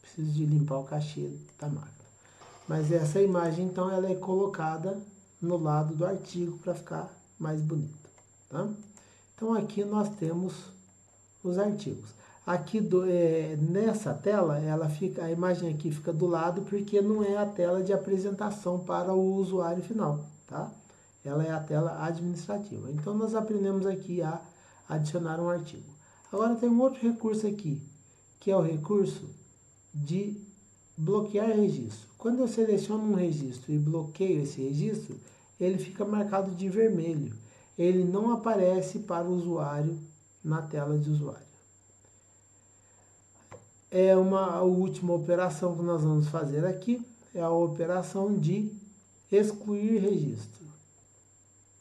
Preciso de limpar o cachê da máquina. Mas essa imagem, então, ela é colocada no lado do artigo para ficar mais bonito, tá? Então, aqui nós temos os artigos. Aqui nessa tela, a imagem aqui fica do lado porque não é a tela de apresentação para o usuário final, tá? Ela é a tela administrativa. Então, nós aprendemos aqui a adicionar um artigo. Agora tem um outro recurso aqui, que é o recurso de bloquear registro. Quando eu seleciono um registro e bloqueio esse registro, ele fica marcado de vermelho. Ele não aparece para o usuário na tela de usuário. A última operação que nós vamos fazer aqui é a operação de excluir registro.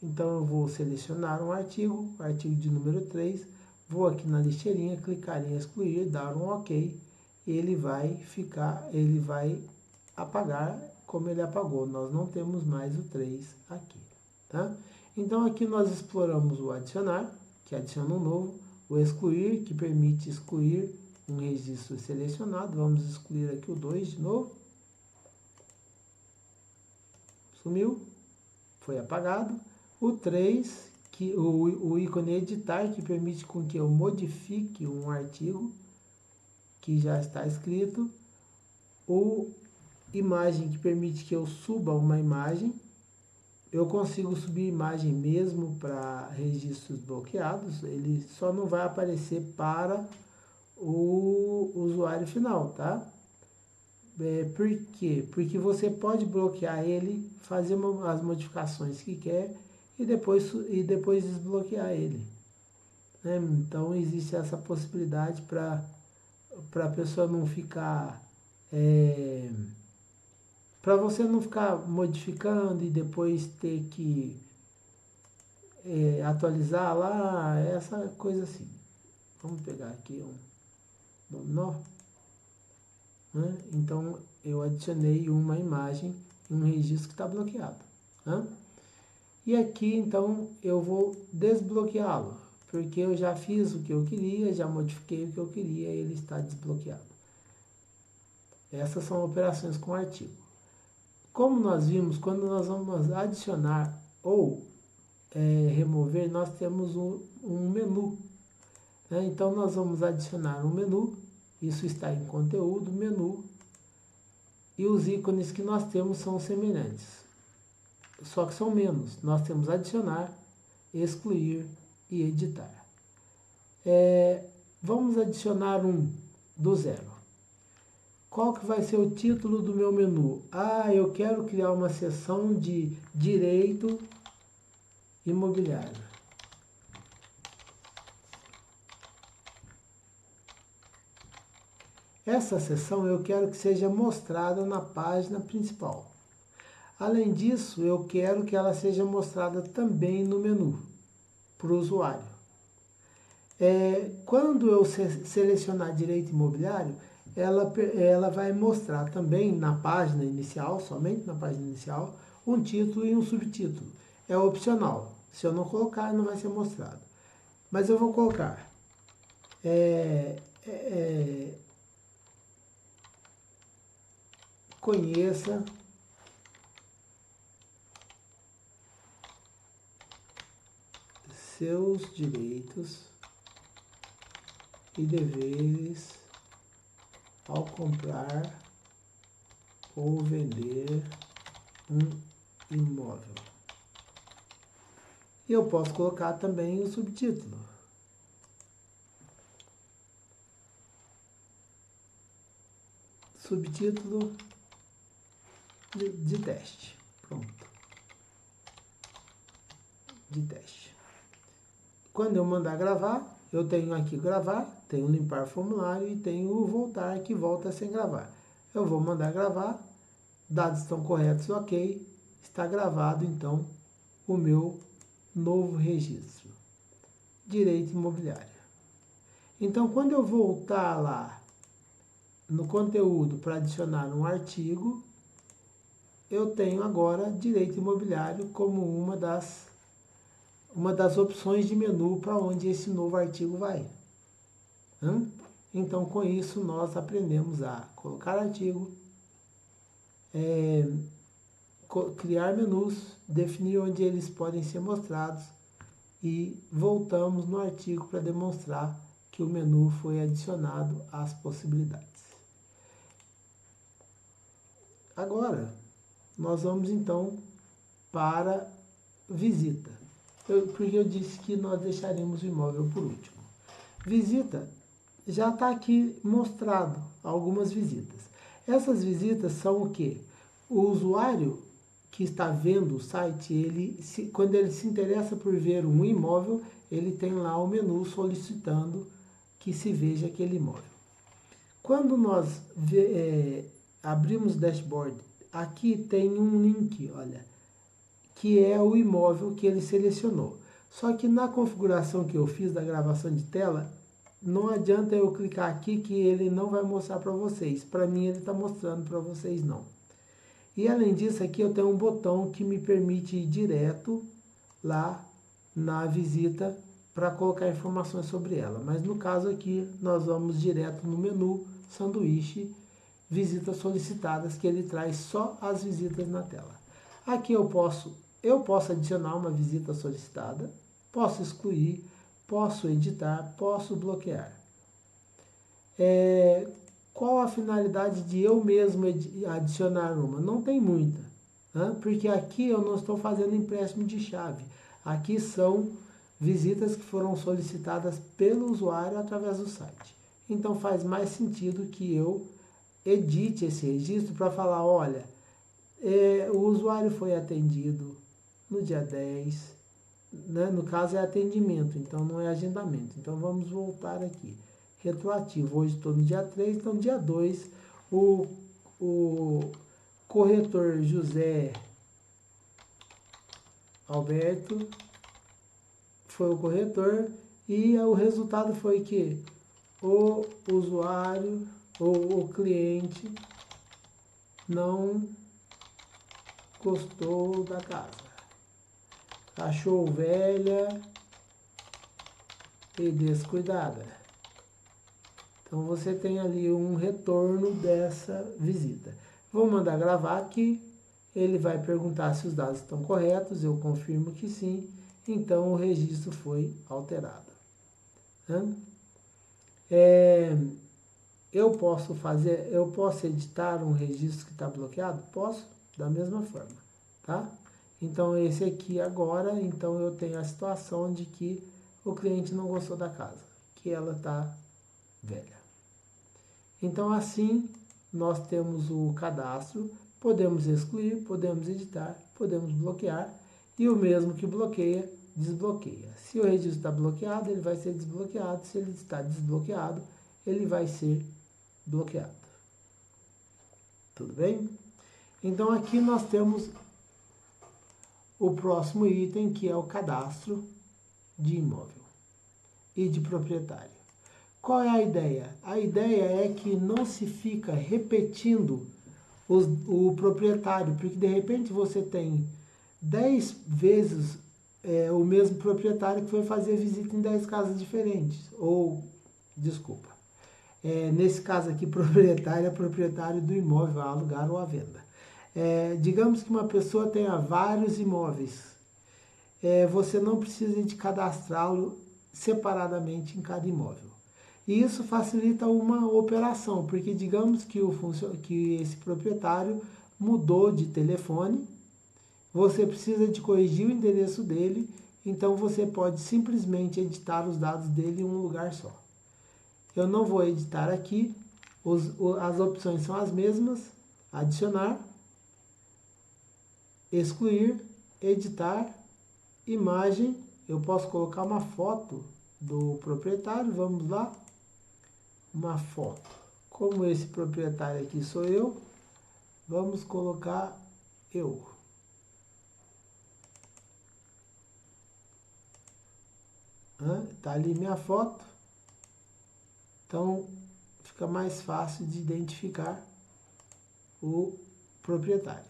Então, eu vou selecionar um artigo de número 3, vou aqui na listeirinha, clicar em excluir, dar um OK, e ele vai apagar como ele apagou. Nós não temos mais o 3 aqui, tá? Então, aqui nós exploramos o adicionar, que adiciona um novo, o excluir, que permite excluir um registro selecionado. Vamos excluir aqui o 2 de novo. Sumiu, foi apagado. O 3, o ícone editar, que permite com que eu modifique um artigo que já está escrito. O imagem, que permite que eu suba uma imagem. Eu consigo subir imagem mesmo para registros bloqueados. Ele só não vai aparecer para o usuário final, tá? Por quê? Porque você pode bloquear ele, fazer as modificações que quer e depois desbloquear ele, né? Então, existe essa possibilidade para a pessoa não ficar... para você não ficar modificando e depois ter que atualizar lá, essa coisa assim. Vamos pegar aqui um dominó, né? Então, eu adicionei uma imagem em um registro que está bloqueado, né? E aqui, então, eu vou desbloqueá-lo, porque eu já fiz o que eu queria, já modifiquei o que eu queria e ele está desbloqueado. Essas são operações com artigo. Como nós vimos, quando nós vamos adicionar ou remover, nós temos um menu, né? Então, nós vamos adicionar um menu, isso está em conteúdo, menu, e os ícones que nós temos são semelhantes, só que são menos. Nós temos adicionar, excluir e editar. Vamos adicionar um do zero. Qual que vai ser o título do meu menu? Eu quero criar uma seção de direito imobiliário. Essa seção eu quero que seja mostrada na página principal. Além disso, eu quero que ela seja mostrada também no menu, para o usuário. Quando eu selecionar direito imobiliário, ela vai mostrar também na página inicial, somente na página inicial, um título e um subtítulo. É opcional. Se eu não colocar, não vai ser mostrado. Mas eu vou colocar. Conheça seus direitos e deveres ao comprar ou vender um imóvel. E eu posso colocar também o subtítulo. Subtítulo de teste. Pronto. De teste. Quando eu mandar gravar, eu tenho aqui gravar, tenho limpar formulário e tenho voltar, que volta sem gravar. Eu vou mandar gravar, dados estão corretos, ok, está gravado então o meu novo registro. Direito imobiliário. Então, quando eu voltar lá no conteúdo para adicionar um artigo, eu tenho agora direito imobiliário como uma das opções de menu para onde esse novo artigo vai. Então, com isso, nós aprendemos a colocar artigo, criar menus, definir onde eles podem ser mostrados e voltamos no artigo para demonstrar que o menu foi adicionado às possibilidades. Agora, nós vamos então para visita. Porque eu disse que nós deixaremos o imóvel por último. Visita, já está aqui mostrado algumas visitas. Essas visitas são o quê? O usuário que está vendo o site, quando ele se interessa por ver um imóvel, ele tem lá o menu solicitando que se veja aquele imóvel. Quando nós abrimos o dashboard, aqui tem um link, olha, que é o imóvel que ele selecionou. Só que na configuração que eu fiz da gravação de tela, não adianta eu clicar aqui que ele não vai mostrar para vocês. Para mim ele está mostrando, para vocês não. E além disso, aqui eu tenho um botão que me permite ir direto lá na visita para colocar informações sobre ela. Mas no caso aqui, nós vamos direto no menu sanduíche, visitas solicitadas, que ele traz só as visitas na tela. Aqui eu posso adicionar uma visita solicitada, posso excluir, posso editar, posso bloquear. Qual a finalidade de eu mesmo adicionar uma? Não tem muita, né? Porque aqui eu não estou fazendo empréstimo de chave. Aqui são visitas que foram solicitadas pelo usuário através do site. Então faz mais sentido que eu edite esse registro para falar, olha, o usuário foi atendido no dia 10, né? No caso é atendimento, então não é agendamento. Então vamos voltar aqui. Retroativo, hoje estou no dia 3, então no dia 2, o corretor José Alberto foi o corretor e o resultado foi que o usuário ou o cliente não gostou da casa. Achou velha e descuidada. Então você tem ali um retorno dessa visita. Vou mandar gravar aqui. Ele vai perguntar se os dados estão corretos. Eu confirmo que sim. Então o registro foi alterado. Eu posso editar um registro que está bloqueado? Posso, da mesma forma, tá? Então esse aqui agora, então eu tenho a situação de que o cliente não gostou da casa, que ela está velha. Então assim nós temos o cadastro, podemos excluir, podemos editar, podemos bloquear, e o mesmo que bloqueia, desbloqueia. Se o registro está bloqueado, ele vai ser desbloqueado. Se ele está desbloqueado, ele vai ser bloqueado. Tudo bem? Então aqui nós temos o próximo item, que é o cadastro de imóvel e de proprietário. Qual é a ideia? A ideia é que não se fica repetindo o proprietário, porque de repente você tem 10 vezes o mesmo proprietário que foi fazer visita em 10 casas diferentes. Ou, desculpa, nesse caso aqui, proprietário é proprietário do imóvel a alugar ou à venda. Digamos que uma pessoa tenha vários imóveis. Você não precisa de cadastrá-lo separadamente em cada imóvel. E isso facilita uma operação, porque digamos que esse proprietário mudou de telefone, você precisa de corrigir o endereço dele, então você pode simplesmente editar os dados dele em um lugar só. Eu não vou editar aqui, as opções são as mesmas: adicionar, excluir, editar, imagem. Eu posso colocar uma foto do proprietário, vamos lá, uma foto. Como esse proprietário aqui sou eu, vamos colocar eu. Tá ali minha foto, então fica mais fácil de identificar o proprietário.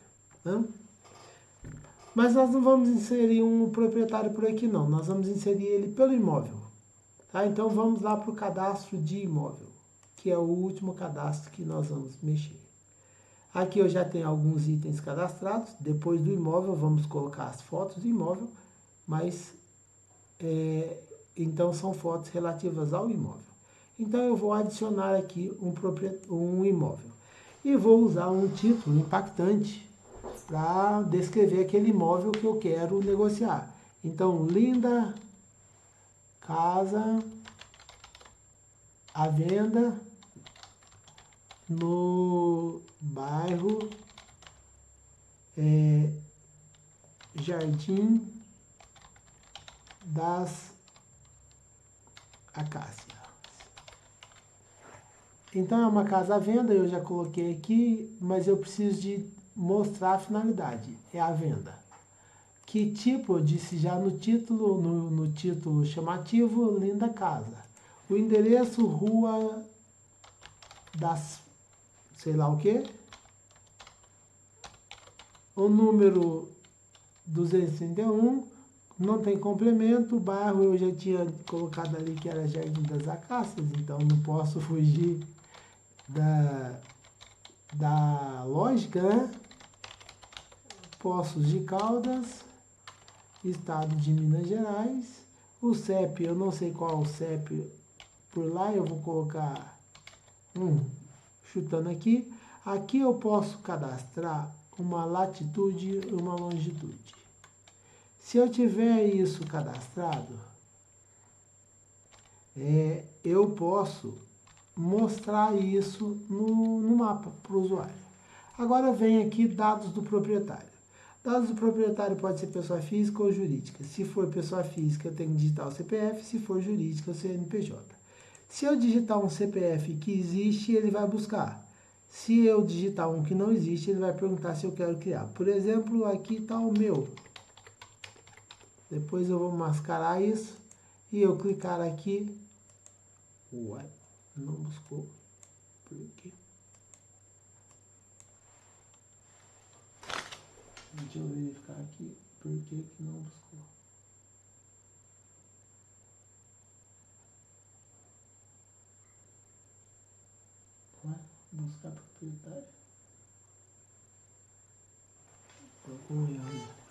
Mas nós não vamos inserir um proprietário por aqui não, nós vamos inserir ele pelo imóvel. Tá? Então vamos lá para o cadastro de imóvel, que é o último cadastro que nós vamos mexer. Aqui eu já tenho alguns itens cadastrados. Depois do imóvel vamos colocar as fotos do imóvel, mas então são fotos relativas ao imóvel. Então eu vou adicionar aqui um imóvel. E vou usar um título impactante para descrever aquele imóvel que eu quero negociar. Então, linda casa à venda no bairro Jardim das Acácias. Então é uma casa à venda, eu já coloquei aqui, mas eu preciso de mostrar a finalidade, é a venda. Que tipo? Eu disse já no título, no título chamativo, linda casa. O endereço, rua das, sei lá o quê. O número 231, não tem complemento, o bairro eu já tinha colocado ali que era Jardim das Acácias, então não posso fugir da lógica, né? Poços de Caldas, estado de Minas Gerais. O CEP, eu não sei qual o CEP por lá, eu vou colocar chutando aqui. Aqui eu posso cadastrar uma latitude e uma longitude. Se eu tiver isso cadastrado, eu posso mostrar isso no mapa para o usuário. Agora vem aqui dados do proprietário. Dados do proprietário pode ser pessoa física ou jurídica. Se for pessoa física, eu tenho que digitar o CPF. Se for jurídica, o CNPJ. Se eu digitar um CPF que existe, ele vai buscar. Se eu digitar um que não existe, ele vai perguntar se eu quero criar. Por exemplo, aqui está o meu. Depois eu vou mascarar isso e eu clicar aqui. Ué, não buscou. Por quê? Deixa eu verificar aqui por que não buscou. Ué, buscar proprietário. Estou com erro.